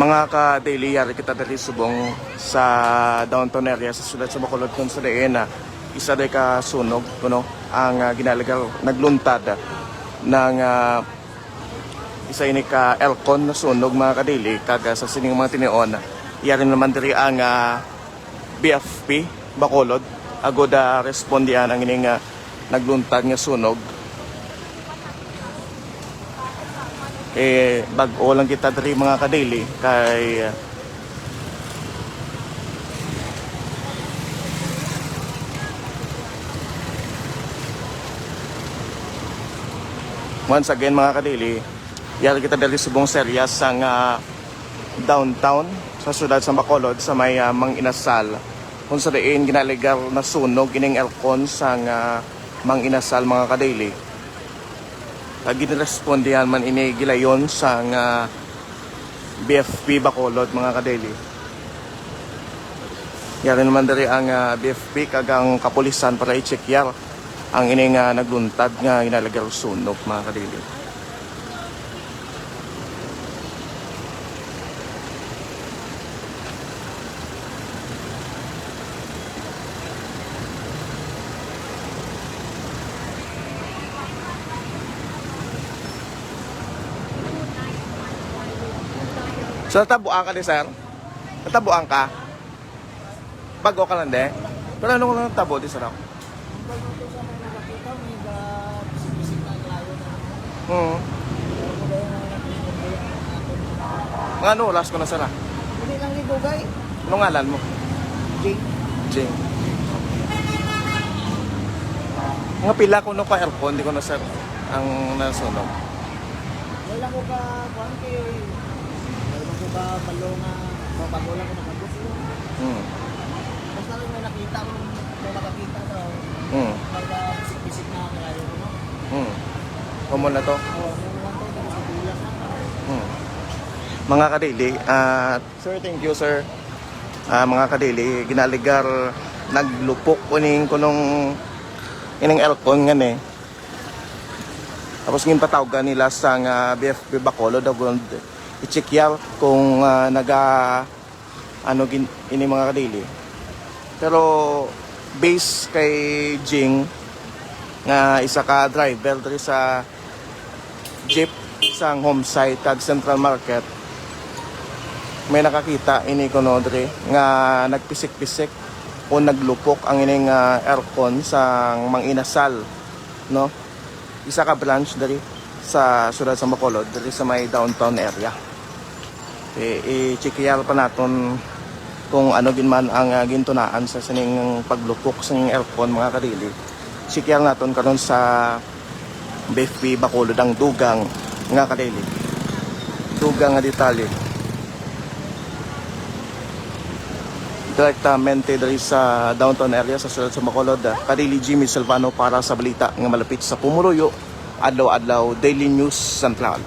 Mga ka-daily, yari kita dali subong sa downtown area sa sudad sa Bacolod kung sa na isa day ka sunog kuno ang ginalagar nagluntad ng isa ini ka Elcon na sunog mga ka-daily kaga sa sining mga tinion. Yari naman diri ang BFP Bacolod agoda respondian ang ining nagluntad nga sunog. Bag-o lang kita diri mga ka-daily kay once again mga ka-daily, yari kita diri subong seryas sang downtown sa sudad sa Bacolod sa may Mang Inasal kung sa diin ginaligar na sunog ining Elcon sang Mang Inasal mga ka-daily. Ginirespondihan man ini gilayon sa BFP Bacolod mga ka-daily. Yari naman diri ang BFP kagang kapulisan para i-check ang ining nagluntad nga ginalagar sunog mga ka-daily. So natabuan ka di sir? Natabuan ka? Bago ka lang de? Pero ano ko lang natabo di sir ako? Mga ano oras ko na sir ah? Hindi lang ni Bugay. Anong ngalan mo? Jing. Jing. Mga pila ko no pa aircon, di ko na sir ang nasunog. Wala ko ka kuan kayo. Wala ko ka balonga, mabagola ko nakabus. Basta lang may nakita mo, may nakakita daw. Bisik-bisik na kalayo ko no. Common na to. Oo, meron lang tayo sa bulan na. Mga ka-daily, sir, thank you sir. Mga ka-daily, ginaligar naglupok kuning kunong ining Elcon nga eh. Tapos ngin patawgan nila sa BFP Bacolod agud i-check kung ano ini mga ka-daily. Pero base kay Jing nga isa ka driver diri sa jeep sang home site kag Central Market, may nakakita ini kuno diri nga nagpisik-pisik o naglupok ang ining aircon sa Mang Inasal, no? Isa ka branch diri sa sudad sa Bacolod diri sa may downtown area. I-checkiyal pa naton kung ano ginman ang gintunaan sa sining paglupok sa ning aircon mga kadili. Checkiyal naton karon sa BFP Bacolod ang dugang nga kadili. Dugang nga detalye. Direktamente dari sa downtown area sa sudad sa Bacolod, kadili Jimmy Silvano para sa balita nga malapit sa Pumuluyo, adlaw-adlaw Daily News Central.